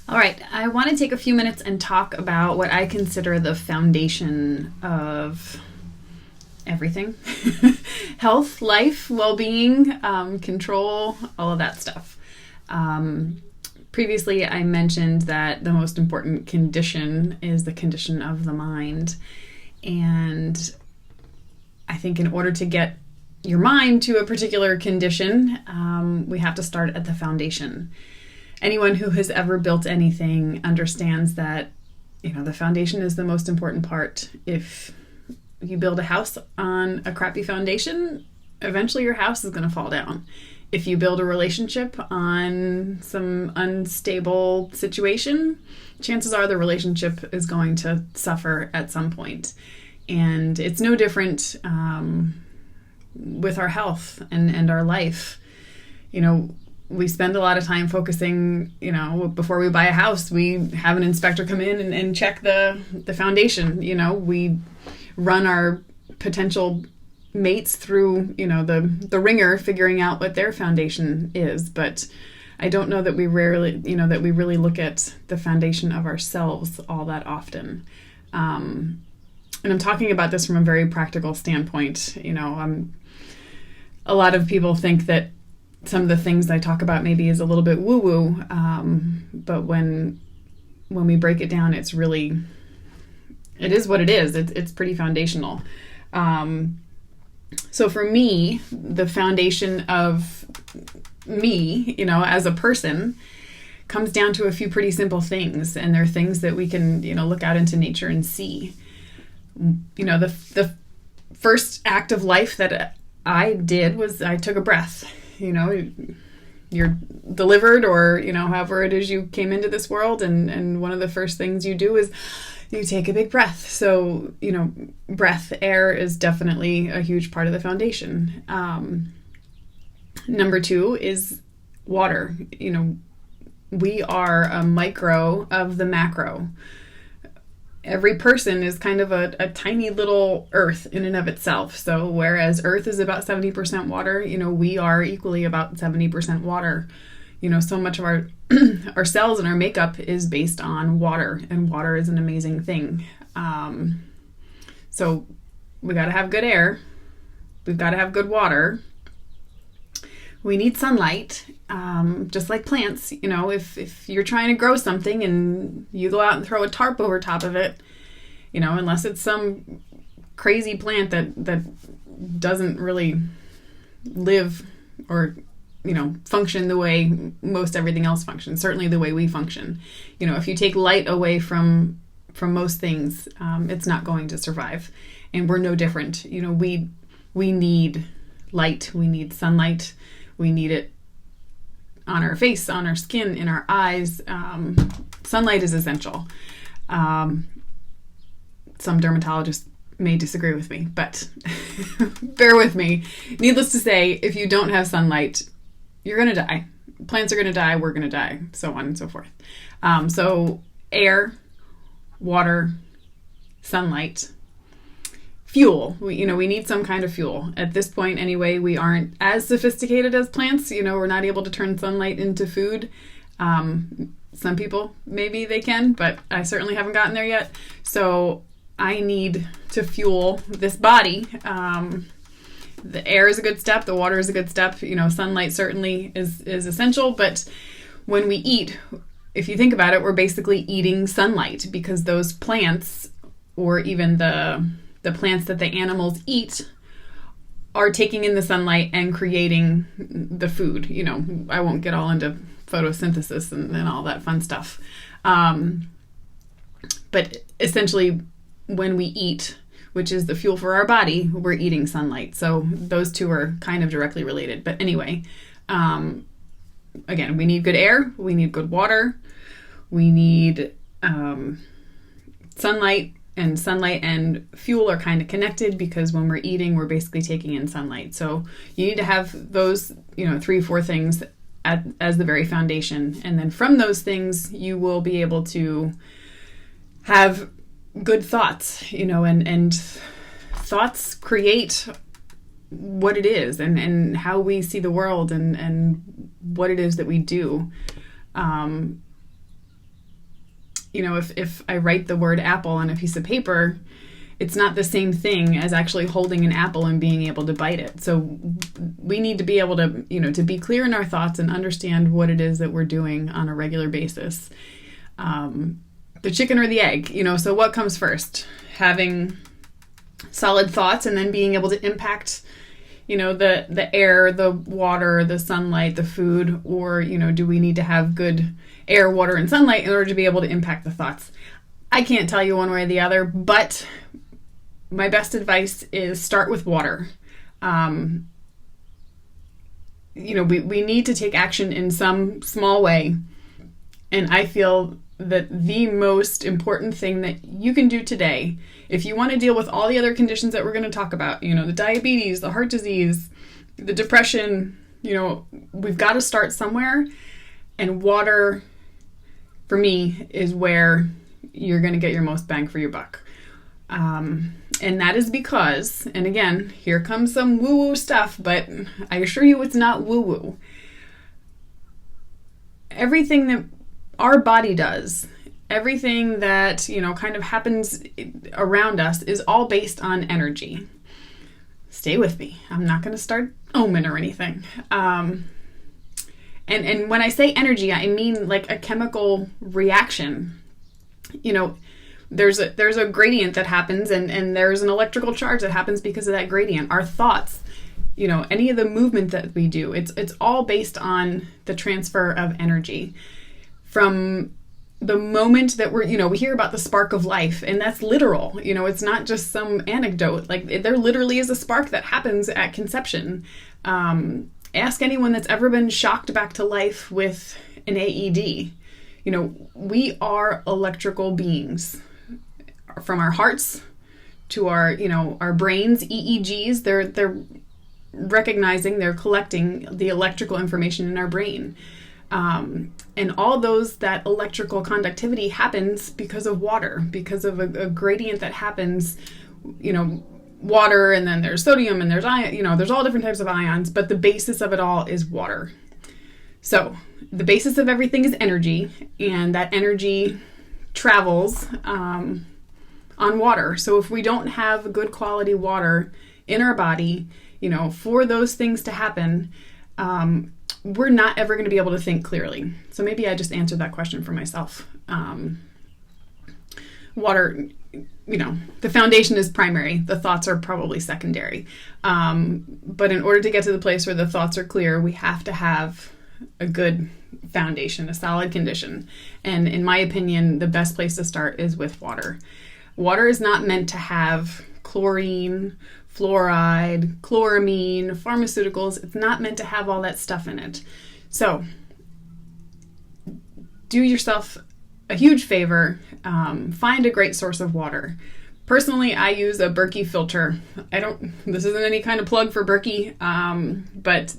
All right, I want to take a few minutes and talk about what I consider the foundation of everything. Health, life, well-being, control, all of that stuff. Previously, I mentioned that the most important condition is the condition of the mind. And I think in order to get your mind to a particular condition, we have to start at the foundation. Anyone who has ever built anything understands that, the foundation is the most important part. If you build a house on a crappy foundation, eventually your house is going to fall down. If you build a relationship on some unstable situation, chances are the relationship is going to suffer at some point. And it's no different with our health and our life. We spend a lot of time focusing, before we buy a house, we have an inspector come in and check the foundation. We run our potential mates through, the ringer, figuring out what their foundation is. But I don't know that we really look at the foundation of ourselves all that often. And I'm talking about this from a very practical standpoint. A lot of people think that some of the things I talk about maybe is a little bit woo-woo, but when we break it down, it is what it is. It's pretty foundational. So for me, the foundation of me, as a person, comes down to a few pretty simple things, and they're things that we can, look out into nature and see. The first act of life that I did was I took a breath. You're delivered, or however it is you came into this world, and one of the first things you do is you take a big breath. So breath, air is definitely a huge part of the foundation. Number two is water. We are a micro of the macro. Every person is kind of a tiny little earth in and of itself. So whereas earth is about 70% water, we are equally about 70% water. So much of our our cells and our makeup is based on water, and water is an amazing thing. So we got to have good air. We've got to have good water. We need sunlight, just like plants. If you're trying to grow something and you go out and throw a tarp over top of it, unless it's some crazy plant that doesn't really live or, function the way most everything else functions, certainly the way we function. If you take light away from most things, it's not going to survive. And we're no different. We need light. We need sunlight. We need it on our face, on our skin, in our eyes. Sunlight is essential. Some dermatologists may disagree with me, but bear with me. Needless to say, if you don't have sunlight, you're going to die. Plants are going to die. We're going to die. So on and so forth. So air, water, sunlight, fuel. We need some kind of fuel. At this point, anyway, we aren't as sophisticated as plants. We're not able to turn sunlight into food. Some people, maybe they can, but I certainly haven't gotten there yet. So I need to fuel this body. The air is a good step. The water is a good step. Sunlight certainly is essential. But when we eat, if you think about it, we're basically eating sunlight, because those plants, or even the plants that the animals eat, are taking in the sunlight and creating the food. I won't get all into photosynthesis and all that fun stuff. But essentially, when we eat, which is the fuel for our body, we're eating sunlight. So those two are kind of directly related. But anyway, again, we need good air. We need good water. We need sunlight. And sunlight and fuel are kind of connected, because when we're eating, we're basically taking in sunlight. So you need to have those, 3-4 things as the very foundation. And then from those things, you will be able to have good thoughts, and thoughts create what it is, and how we see the world, and what it is that we do. if I write the word apple on a piece of paper, it's not the same thing as actually holding an apple and being able to bite it. So we need to be able to, to be clear in our thoughts and understand what it is that we're doing on a regular basis. The chicken or the egg, so what comes first? Having solid thoughts and then being able to impact, the air, the water, the sunlight, the food, or, do we need to have good air, water, and sunlight in order to be able to impact the thoughts? I can't tell you one way or the other, but my best advice is start with water. We need to take action in some small way. And I feel that the most important thing that you can do today, if you want to deal with all the other conditions that we're going to talk about, the diabetes, the heart disease, the depression, we've got to start somewhere. And water, for me, is where you're going to get your most bang for your buck. And that is because, and again, here comes some woo-woo stuff, but I assure you it's not woo-woo. Everything that our body does, everything that, kind of happens around us is all based on energy. Stay with me. I'm not going to start omen or anything. And when I say energy, I mean like a chemical reaction. There's a gradient that happens and there's an electrical charge that happens because of that gradient. Our thoughts, any of the movement that we do, it's all based on the transfer of energy. From the moment that we hear about the spark of life, and that's literal, it's not just some anecdote. Like there literally is a spark that happens at conception. Ask anyone that's ever been shocked back to life with an AED. We are electrical beings. From our hearts to our brains, EEGs, they're recognizing, they're collecting the electrical information in our brain. And all that electrical conductivity happens because of water, because of a gradient that happens, water, and then there's sodium and there's ion, there's all different types of ions, but the basis of it all is water. So the basis of everything is energy, and that energy travels on water. So if we don't have good quality water in our body, for those things to happen, we're not ever going to be able to think clearly. So maybe I just answered that question for myself. Water, the foundation is primary. The thoughts are probably secondary. But in order to get to the place where the thoughts are clear, we have to have a good foundation, a solid condition. And in my opinion, the best place to start is with water. Water is not meant to have chlorine, fluoride, chloramine, pharmaceuticals. It's not meant to have all that stuff in it. So do yourself a huge favor. Find a great source of water. Personally, I use a Berkey filter. This isn't any kind of plug for Berkey, but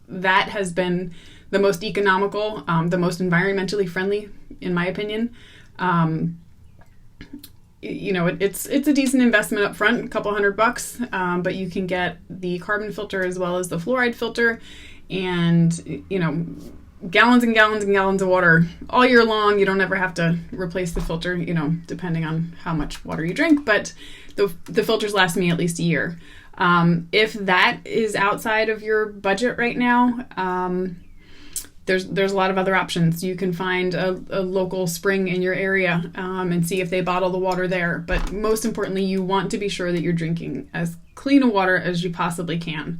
that has been the most economical, the most environmentally friendly, in my opinion. It's a decent investment up front, a couple $100, but you can get the carbon filter as well as the fluoride filter, and gallons and gallons and gallons of water all year long. You don't ever have to replace the filter, depending on how much water you drink, but the filters last me at least a year. If that is outside of your budget right now, there's a lot of other options. You can find a local spring in your area and see if they bottle the water there. But most importantly, you want to be sure that you're drinking as clean a water as you possibly can.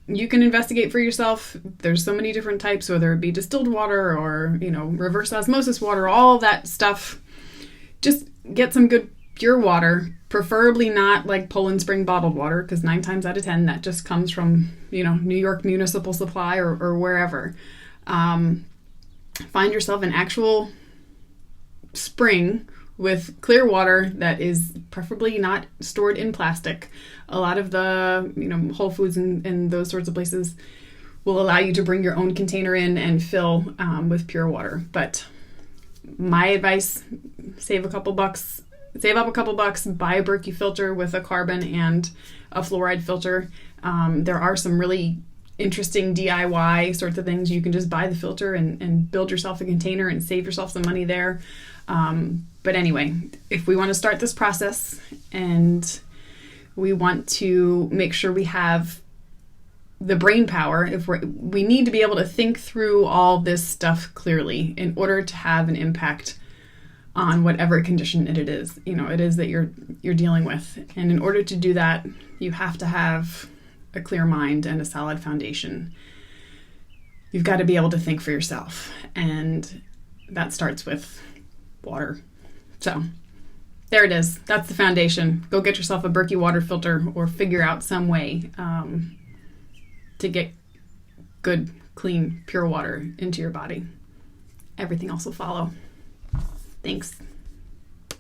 You can investigate for yourself. There's so many different types, whether it be distilled water or, reverse osmosis water, all that stuff. Just get some good pure water, preferably not like Poland Spring bottled water, because 9 times out of 10 that just comes from, New York Municipal Supply or wherever. Find yourself an actual spring with clear water that is preferably not stored in plastic. A lot of the, Whole Foods and those sorts of places will allow you to bring your own container in and fill with pure water. But my advice, save up a couple bucks, buy a Berkey filter with a carbon and a fluoride filter. There are some really interesting DIY sorts of things, you can just buy the filter and build yourself a container and save yourself some money there. But anyway, if we want to start this process and we want to make sure we have the brain power, we need to be able to think through all this stuff clearly in order to have an impact on whatever condition it is that you're dealing with. And in order to do that, you have to have a clear mind and a solid foundation. You've got to be able to think for yourself, and that starts with water. So there it is. That's the foundation. Go get yourself a Berkey water filter, or figure out some way to get good, clean, pure water into your body. Everything else will follow. Thanks.